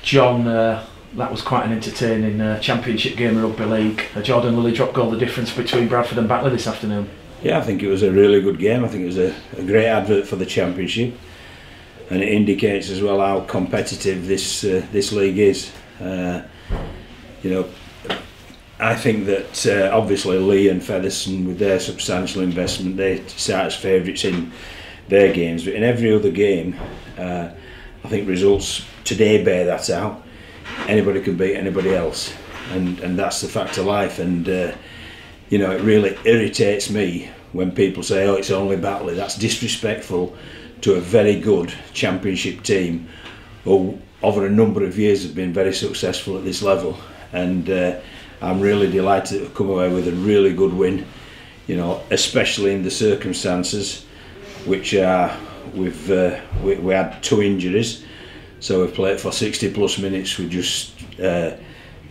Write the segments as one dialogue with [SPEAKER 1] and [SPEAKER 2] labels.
[SPEAKER 1] John, that was quite an entertaining championship game of rugby league. Jordan Lilly dropped goal the difference between Bradford and Batley this afternoon.
[SPEAKER 2] Yeah, I think it was a really good game. I think it was a great advert for the championship, and it indicates as well how competitive this league is. You know, I think that obviously Lee and Featherstone, with their substantial investment, they start as favourites in their games, but in every other game, I think results today bear that out. Anybody can beat anybody else, and that's the fact of life. And you know, it really irritates me when people say, "Oh, it's only Batley." That's disrespectful to a very good championship team who, over a number of years, have been very successful at this level. And I'm really delighted to have come away with a really good win. You know, especially in the circumstances, which are we had 2 injuries. So we've played for 60 plus minutes with just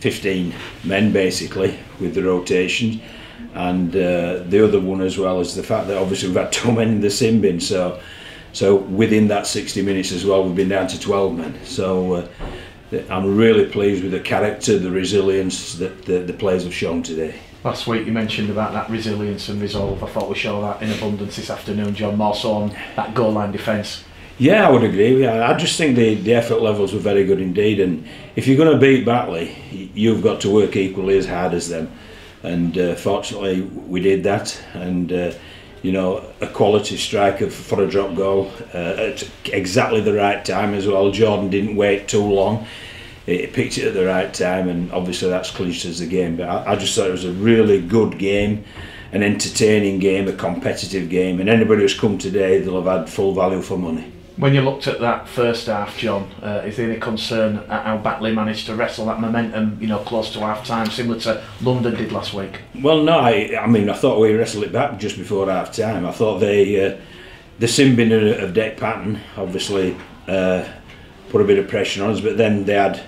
[SPEAKER 2] 15 men basically with the rotation, and the other one as well is the fact that obviously we've had 2 men in the sin bin, so within that 60 minutes as well we've been down to 12 men. So I'm really pleased with the character, the resilience that the players have shown today.
[SPEAKER 1] Last week you mentioned about that resilience and resolve. I thought we saw that in abundance this afternoon, John, more so on that goal line defence. Yeah,
[SPEAKER 2] I would agree. I just think the effort levels were very good indeed, and if you're going to beat Batley, you've got to work equally as hard as them, and fortunately we did that. And you know, a quality striker for a drop goal at exactly the right time as well. Jordan didn't wait too long. He picked it at the right time, and obviously that's clinched as the game. But I just thought it was a really good game, an entertaining game, a competitive game, and anybody who's come today, they'll have had full value for money.
[SPEAKER 1] When you looked at that first half, John, is there any concern at how Batley managed to wrestle that momentum, you know, close to half time, similar to London did last week?
[SPEAKER 2] Well, no, I mean, I thought we wrestled it back just before half time. I thought the sin bin of Deck Patton obviously put a bit of pressure on us, but then they had,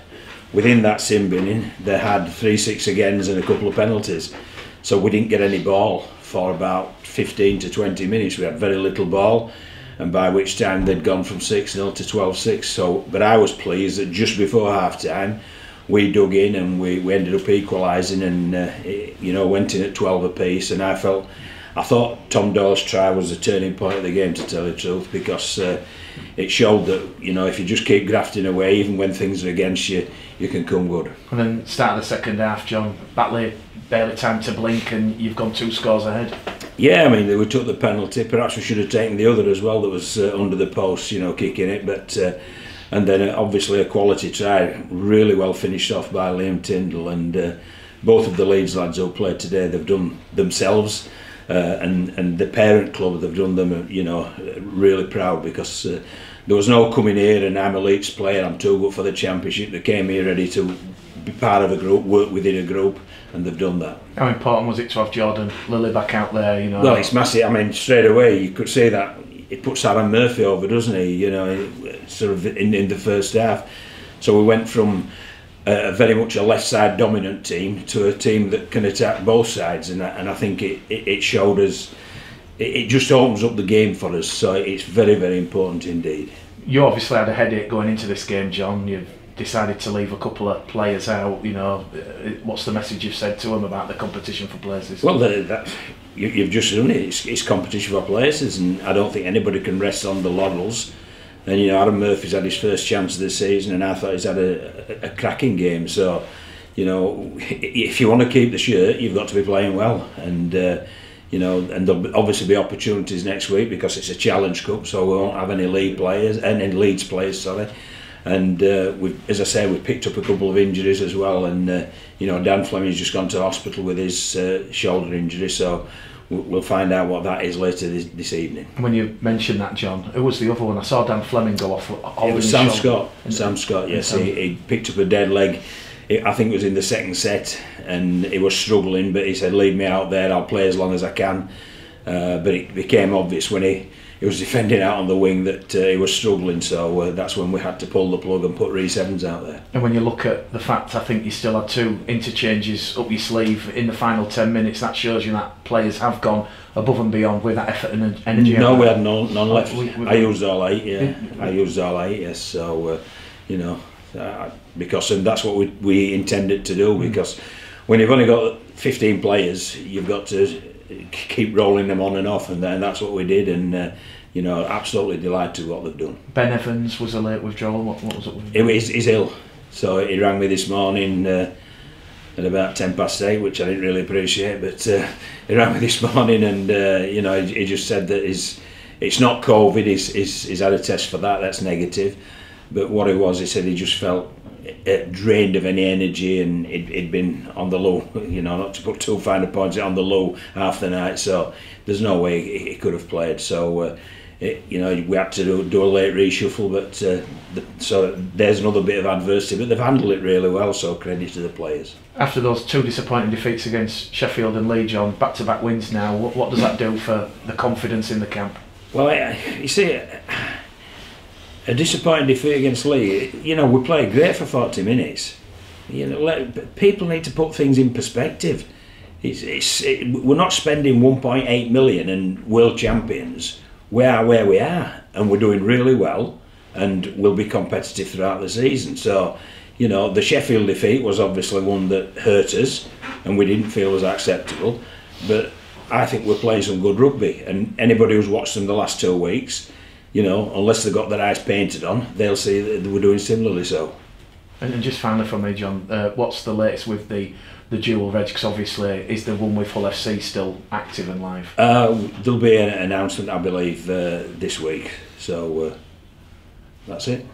[SPEAKER 2] within that sin binning, they had 3-6 agains and a couple of penalties. So we didn't get any ball for about 15 to 20 minutes. We had very little ball, and by which time they'd gone from 6-0 to 12-6. So, but I was pleased that just before half time we dug in and we ended up equalising, and you know, went in at 12 apiece. And I thought Tom Doyle's try was the turning point of the game, to tell the truth, because it showed that, you know, if you just keep grafting away, even when things are against you, you can come good.
[SPEAKER 1] And then start of the second half, John, Batley barely time to blink and you've gone 2 scores ahead.
[SPEAKER 2] Yeah, I mean, we took the penalty. Perhaps we should have taken the other as well that was under the post, you know, kicking it. But and then obviously a quality try, really well finished off by Liam Tyndall, and both of the Leeds lads who played today, they've done themselves, and the parent club, they've done them, you know, really proud, because there was no coming here and I'm a Leeds player, I'm too good for the championship. They came here ready to be part of a group, work within a group, and they've done that.
[SPEAKER 1] How important was it to have Jordan Lilly back out there, you know?
[SPEAKER 2] Well, it's massive. I mean, straight away you could say that it puts Aaron Murphy over, doesn't he, you know, sort of in the first half. So we went from very much a left side dominant team to a team that can attack both sides, and I think it showed us, it just opens up the game for us, so it's very, very important indeed.
[SPEAKER 1] You obviously had a headache going into this game, John. You've decided to leave a couple of players out, you know. What's the message you've said to them about the competition for places?
[SPEAKER 2] Well, you've just done it. It's competition for places, and I don't think anybody can rest on the laurels. And you know, Aaron Murphy's had his first chance of the season, and I thought he's had a cracking game. So, you know, if you want to keep the shirt, you've got to be playing well. And you know, and there'll obviously be opportunities next week because it's a Challenge Cup, so we won't have any Leeds players, sorry. And as I say, we've picked up a couple of injuries as well, and you know, Dan Fleming's just gone to hospital with his shoulder injury, so we'll find out what that is later this evening.
[SPEAKER 1] When you mentioned that, John, who was the other one? I saw Dan Fleming go off.
[SPEAKER 2] It was Sam Scott. Sam Scott, yes. He picked up a dead leg. I think it was in the second set, and he was struggling, but he said, "Leave me out there, I'll play as long as I can." But it became obvious when he was defending out on the wing that he was struggling, so that's when we had to pull the plug and put Rhys Evans out there.
[SPEAKER 1] And when you look at the fact, I think you still had 2 interchanges up your sleeve in the final 10 minutes, that shows you that players have gone above and beyond with that effort and energy.
[SPEAKER 2] No, we had none left. I used all 8, yeah. I used all 8, yes. So, you know, because and that's what we intended to do. Because when you've only got 15 players, you've got to keep rolling them on and off, and that's what we did. And you know, absolutely delighted with what they've done.
[SPEAKER 1] Ben Evans was a late withdrawal. What was it?
[SPEAKER 2] He's ill, so he rang me this morning at about 8:10, which I didn't really appreciate. But he rang me this morning, and you know, he just said that it's not COVID. He's had a test for that. That's negative. But what it was, he said he just felt drained of any energy, and he'd been on the low, you know, not to put too fine a point, on the low half the night, so there's no way he could have played. So you know, we had to do a late reshuffle, but so there's another bit of adversity, but they've handled it really well, so credit to the players.
[SPEAKER 1] After those two disappointing defeats against Sheffield and Leeds, John, back-to-back wins now, what does that do for the confidence in the camp?
[SPEAKER 2] Well, you see, a disappointing defeat against Lee, you know, we played great for 40 minutes. You know, people need to put things in perspective. We're not spending 1.8 million and world champions. We are where we are, and we're doing really well, and we'll be competitive throughout the season. So, you know, the Sheffield defeat was obviously one that hurt us, and we didn't feel was acceptable. But I think we're playing some good rugby, and anybody who's watched them the last 2 weeks, you know, unless they've got their eyes painted on, they'll see that we're doing similarly so. And
[SPEAKER 1] just finally from me, John, what's the latest with the dual reg? Because obviously, is the one with Hull FC still active and live?
[SPEAKER 2] There'll be an announcement, I believe, this week. So that's it.